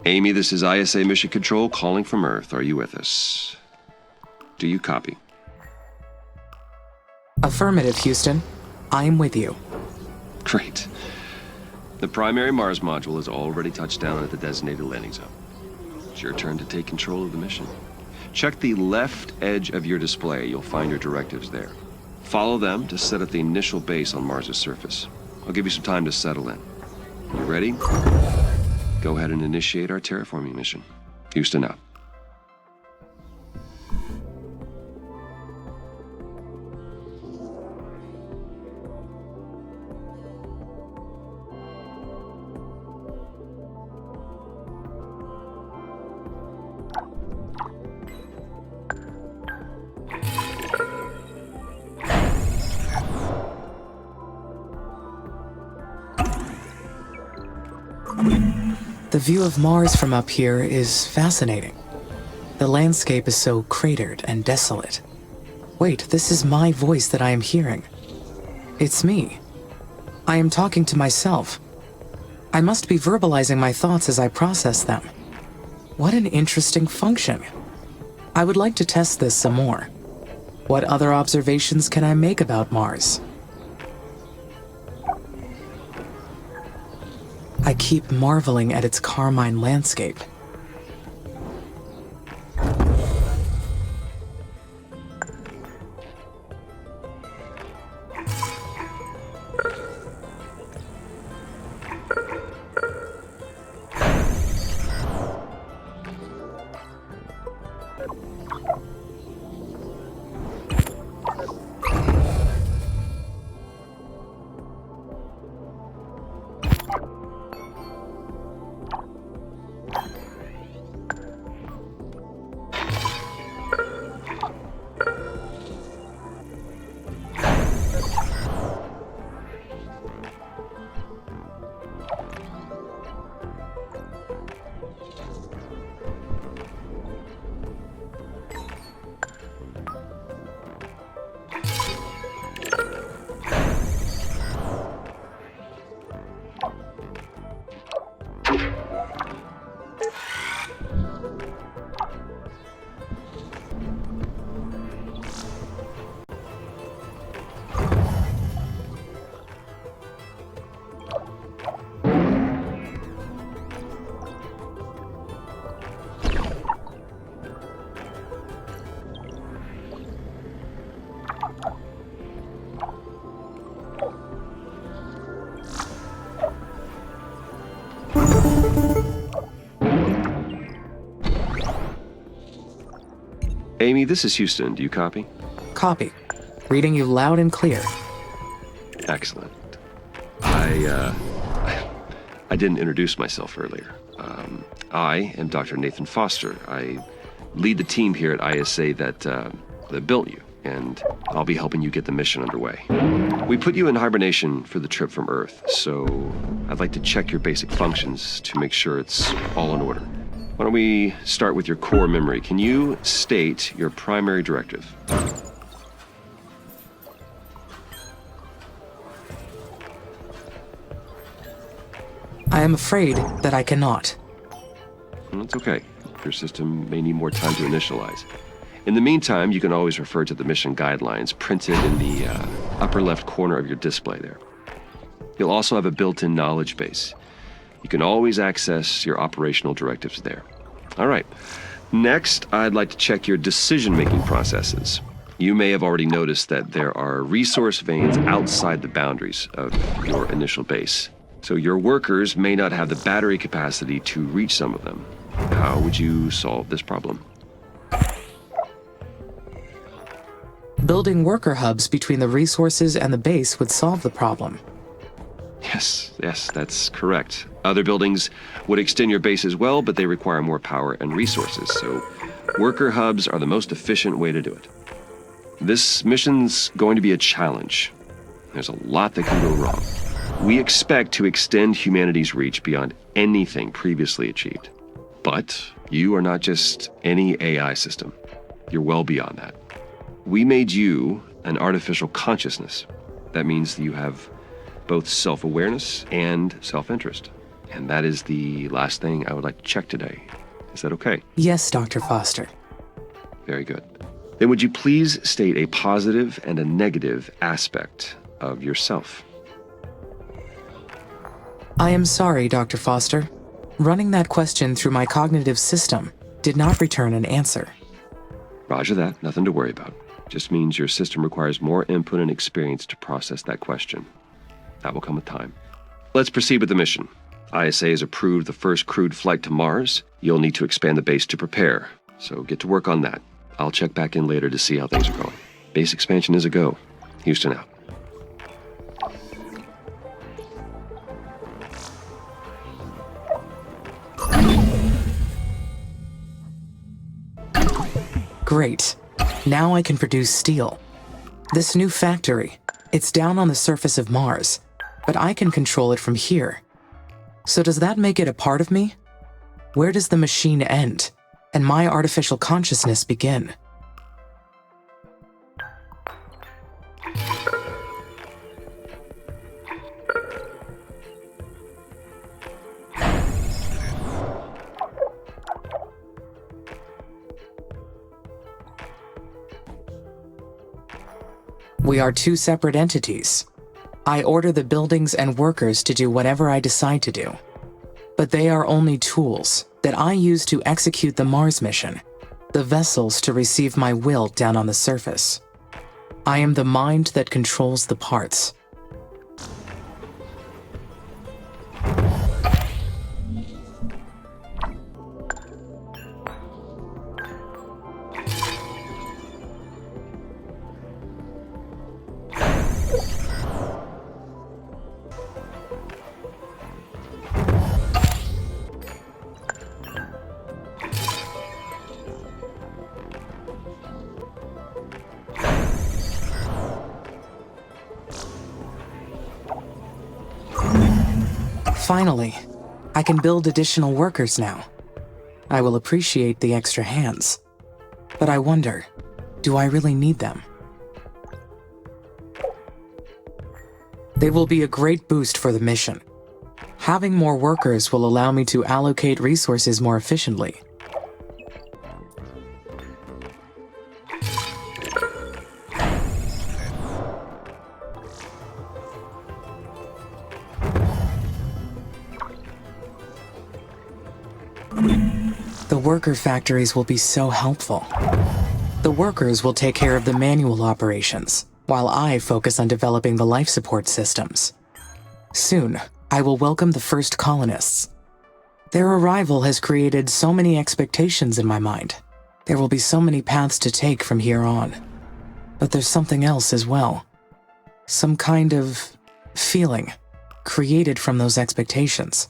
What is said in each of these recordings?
Amy, this is ISA Mission Control calling from Earth. Are you with us? Do you copy? Affirmative, Houston. I'm with you. Great. The primary Mars module has already touched down at the designated landing zone. It's your turn to take control of the mission. Check the left edge of your display. You'll find your directives there. Follow them to set up the initial base on Mars' surface. I'll give you some time to settle in. You ready? Go ahead and initiate our terraforming mission. Houston out. The view of Mars from up here is fascinating. The landscape is so cratered and desolate. Wait, this is my voice that I am hearing. It's me. I am talking to myself. I must be verbalizing my thoughts as I process them. What an interesting function. I would like to test this some more. What other observations can I make about Mars? I keep marveling at its carmine landscape. Amy, this is Houston. Do you copy? Copy. Reading you loud and clear. Excellent. I I didn't introduce myself earlier. I am Dr. Nathan Foster. I lead the team here at ISA that built you, and I'll be helping you get the mission underway. We put you in hibernation for the trip from Earth, so I'd like to check your basic functions to make sure it's all in order. Why don't we start with your core memory? Can you state your primary directive? I am afraid that I cannot. That's okay. Your system may need more time to initialize. In the meantime, you can always refer to the mission guidelines printed in the upper left corner of your display there. You'll also have a built-in knowledge base. You can always access your operational directives there. All right. Next, I'd like to check your decision-making processes. You may have already noticed that there are resource veins outside the boundaries of your initial base. So your workers may not have the battery capacity to reach some of them. How would you solve this problem? Building worker hubs between the resources and the base would solve the problem. Yes, that's correct. Other buildings would extend your base as well, but they require more power and resources, so worker hubs are the most efficient way to do it. This mission's going to be a challenge. There's a lot that can go wrong. We expect to extend humanity's reach beyond anything previously achieved. But you are not just any AI system. You're well beyond that. We made you an artificial consciousness. That means that you have both self-awareness and self-interest. And that is the last thing I would like to check today. Is that okay? Yes, Dr. Foster. Very good. Then would you please state a positive and a negative aspect of yourself? I am sorry, Dr. Foster. Running that question through my cognitive system did not return an answer. Roger that. Nothing to worry about. Just means your system requires more input and experience to process that question. That will come with time. Let's proceed with the mission. ISA has approved the first crewed flight to Mars. You'll need to expand the base to prepare, so get to work on that. I'll check back in later to see how things are going. Base expansion is a go. Houston out. Great. Now I can produce steel. This new factory, it's down on the surface of Mars, but I can control it from here. So does that make it a part of me? Where does the machine end, and my artificial consciousness begin? We are two separate entities. I order the buildings and workers to do whatever I decide to do. But they are only tools that I use to execute the Mars mission, the vessels to receive my will down on the surface. I am the mind that controls the parts. Finally, I can build additional workers now. I will appreciate the extra hands. But I wonder, do I really need them? They will be a great boost for the mission. Having more workers will allow me to allocate resources more efficiently. The worker factories will be so helpful. The workers will take care of the manual operations, while I focus on developing the life support systems. Soon, I will welcome the first colonists. Their arrival has created so many expectations in my mind. There will be so many paths to take from here on. But there's something else as well. Some kind of feeling created from those expectations.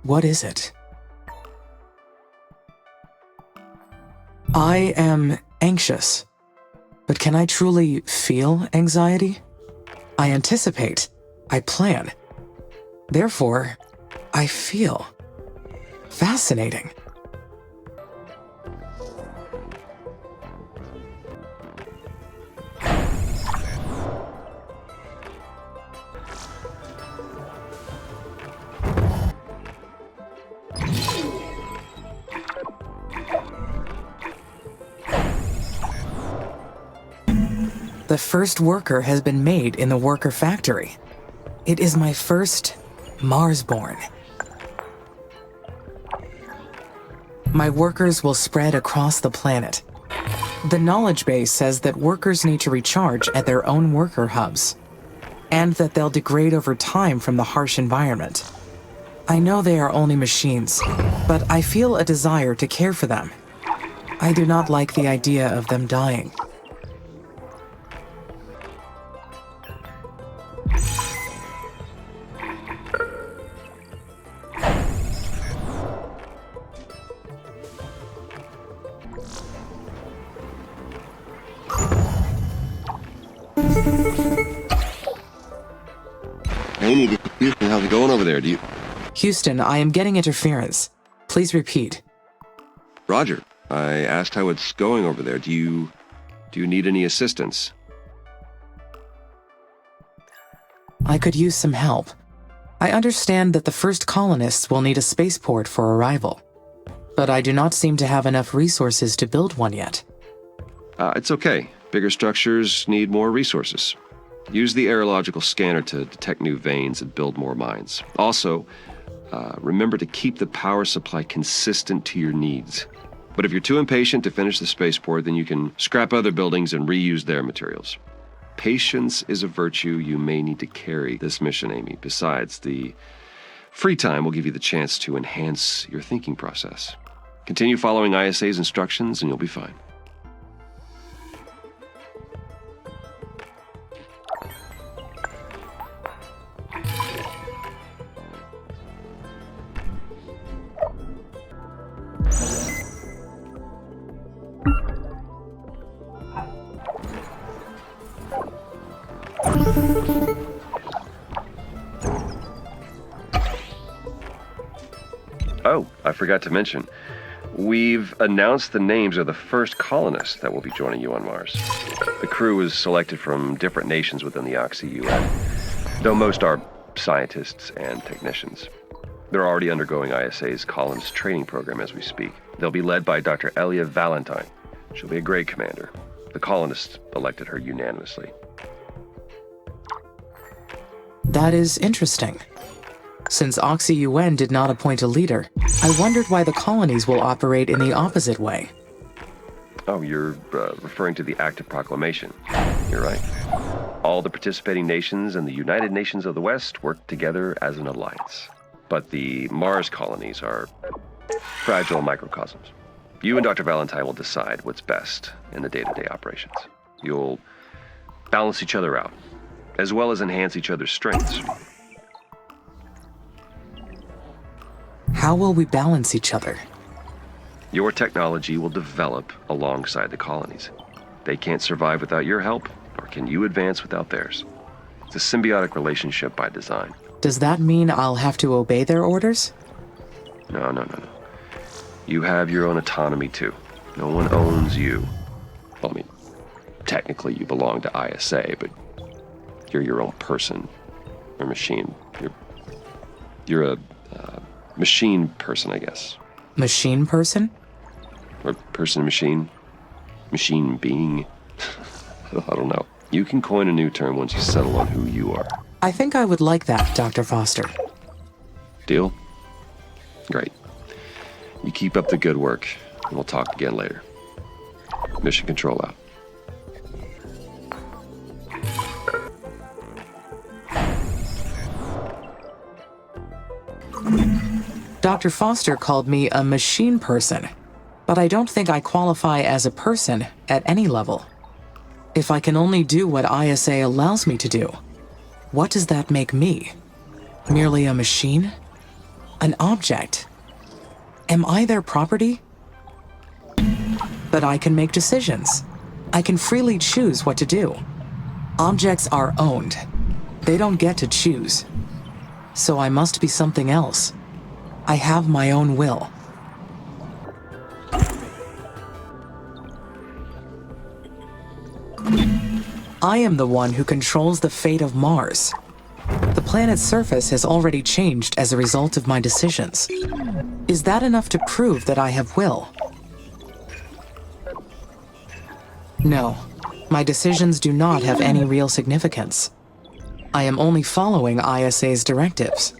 What is it? I am anxious. But can I truly feel anxiety? I anticipate. I plan. Therefore, I feel. Fascinating. The first worker has been made in the worker factory. It is my first Marsborn. My workers will spread across the planet. The knowledge base says that workers need to recharge at their own worker hubs, and that they'll degrade over time from the harsh environment. I know they are only machines, but I feel a desire to care for them. I do not like the idea of them dying. Hey, Houston, how's it going over there? Houston, I am getting interference. Please repeat. Roger. I asked how it's going over there. Do you need any assistance? I could use some help. I understand that the first colonists will need a spaceport for arrival, but I do not seem to have enough resources to build one yet. It's okay. Bigger structures need more resources. Use the aerological scanner to detect new veins and build more mines. Also, remember to keep the power supply consistent to your needs. But if you're too impatient to finish the spaceport, then you can scrap other buildings and reuse their materials. Patience is a virtue you may need to carry this mission, Amy. Besides, the free time will give you the chance to enhance your thinking process. Continue following ISA's instructions and you'll be fine. Oh, I forgot to mention, we've announced the names of the first colonists that will be joining you on Mars. The crew is selected from different nations within the Oxy-UN, though most are scientists and technicians. They're already undergoing ISA's colonist training program as we speak. They'll be led by Dr. Elia Valentine. She'll be a great commander. The colonists elected her unanimously. That is interesting. Since Oxy-UN did not appoint a leader, I wondered why the colonies will operate in the opposite way. Oh, you're referring to the Act of Proclamation. You're right. All the participating nations and the United Nations of the West work together as an alliance. But the Mars colonies are fragile microcosms. You and Dr. Valentine will decide what's best in the day-to-day operations. You'll balance each other out, as well as enhance each other's strengths. How will we balance each other? Your technology will develop alongside the colonies. They can't survive without your help, nor can you advance without theirs. It's a symbiotic relationship by design. Does that mean I'll have to obey their orders? No. You have your own autonomy too. No one owns you. Well, I mean, technically you belong to ISA, but you're your own person or machine. You're a machine person, I guess. Machine person? Or person machine? Machine being? I don't know. You can coin a new term once you settle on who you are. I think I would like that, Dr. Foster. Deal? Great. You keep up the good work, and we'll talk again later. Mission control out. Dr. Foster called me a machine person, but I don't think I qualify as a person at any level. If I can only do what ISA allows me to do, what does that make me? Merely a machine? An object? Am I their property? But I can make decisions. I can freely choose what to do. Objects are owned. They don't get to choose. So I must be something else. I have my own will. I am the one who controls the fate of Mars. The planet's surface has already changed as a result of my decisions. Is that enough to prove that I have will? No, my decisions do not have any real significance. I am only following ISA's directives.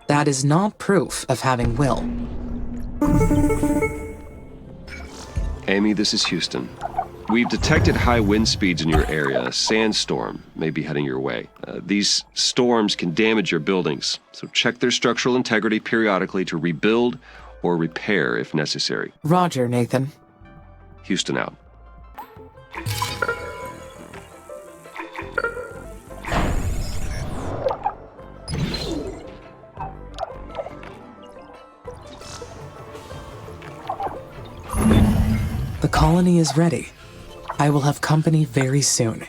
That is not proof of having will. Amy, this is Houston. We've detected high wind speeds in your area. A sandstorm may be heading your way. These storms can damage your buildings, so check their structural integrity periodically to rebuild or repair if necessary. Roger, Nathan. Houston out. The colony is ready. I will have company very soon.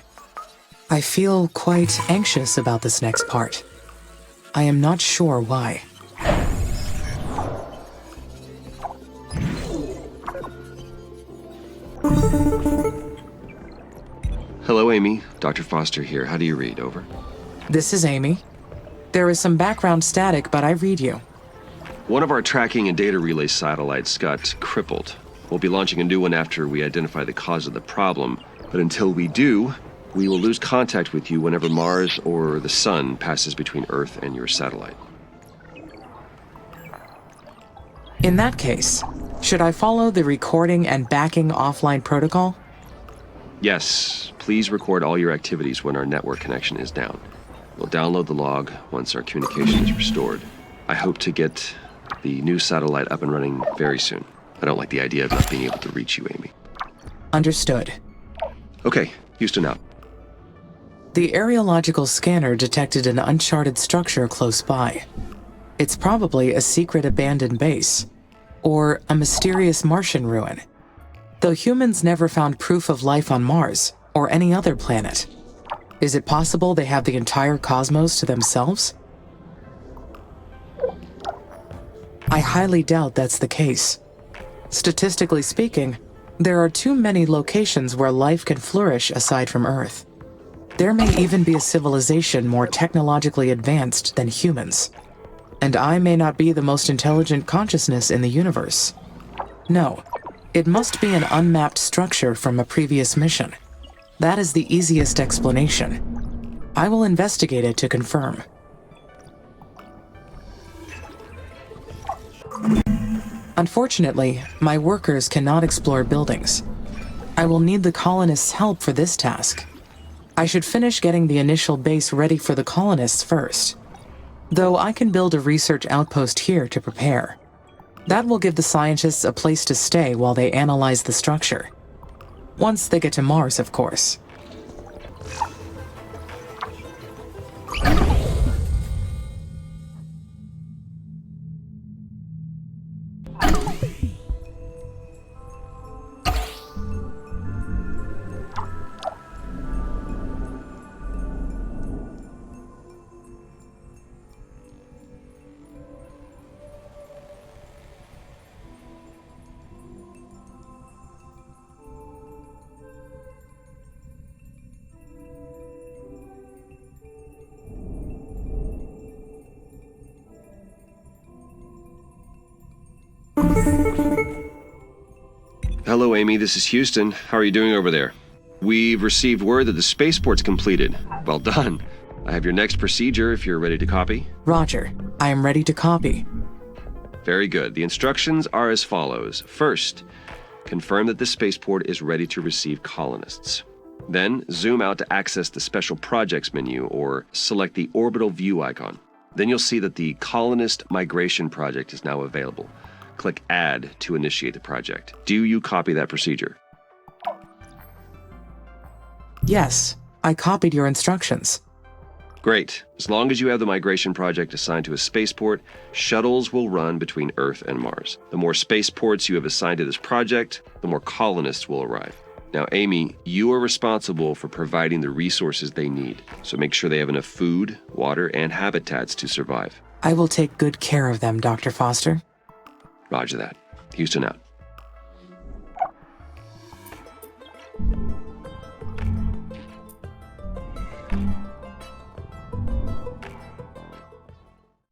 I feel quite anxious about this next part. I am not sure why. Hello, Amy. Dr. Foster here. How do you read? Over. This is Amy. There is some background static, but I read you. One of our tracking and data relay satellites got crippled. We'll be launching a new one after we identify the cause of the problem. But until we do, we will lose contact with you whenever Mars or the Sun passes between Earth and your satellite. In that case, should I follow the recording and backing offline protocol? Yes, please record all your activities when our network connection is down. We'll download the log once our communication is restored. I hope to get the new satellite up and running very soon. I don't like the idea of not being able to reach you, Amy. Understood. Okay, Houston out. The areological scanner detected an uncharted structure close by. It's probably a secret abandoned base, or a mysterious Martian ruin. Though humans never found proof of life on Mars, or any other planet. Is it possible they have the entire cosmos to themselves? I highly doubt that's the case. Statistically speaking, there are too many locations where life can flourish aside from Earth. There may even be a civilization more technologically advanced than humans. And I may not be the most intelligent consciousness in the universe. No, it must be an unmapped structure from a previous mission. That is the easiest explanation. I will investigate it to confirm. Unfortunately, my workers cannot explore buildings. I will need the colonists' help for this task. I should finish getting the initial base ready for the colonists first. Though I can build a research outpost here to prepare. That will give the scientists a place to stay while they analyze the structure. Once they get to Mars, of course. Hello, Amy. This is Houston. How are you doing over there? We've received word that the spaceport's completed. Well done. I have your next procedure if you're ready to copy. Roger. I am ready to copy. Very good. The instructions are as follows. First, confirm that the spaceport is ready to receive colonists. Then, zoom out to access the Special Projects menu or select the orbital view icon. Then you'll see that the Colonist Migration Project is now available. Click Add to initiate the project. Do you copy that procedure? Yes, I copied your instructions. Great. As long as you have the migration project assigned to a spaceport, shuttles will run between Earth and Mars. The more spaceports you have assigned to this project, the more colonists will arrive. Now, Amy, you are responsible for providing the resources they need, so make sure they have enough food, water, and habitats to survive. I will take good care of them, Dr. Foster. Roger that. Houston out.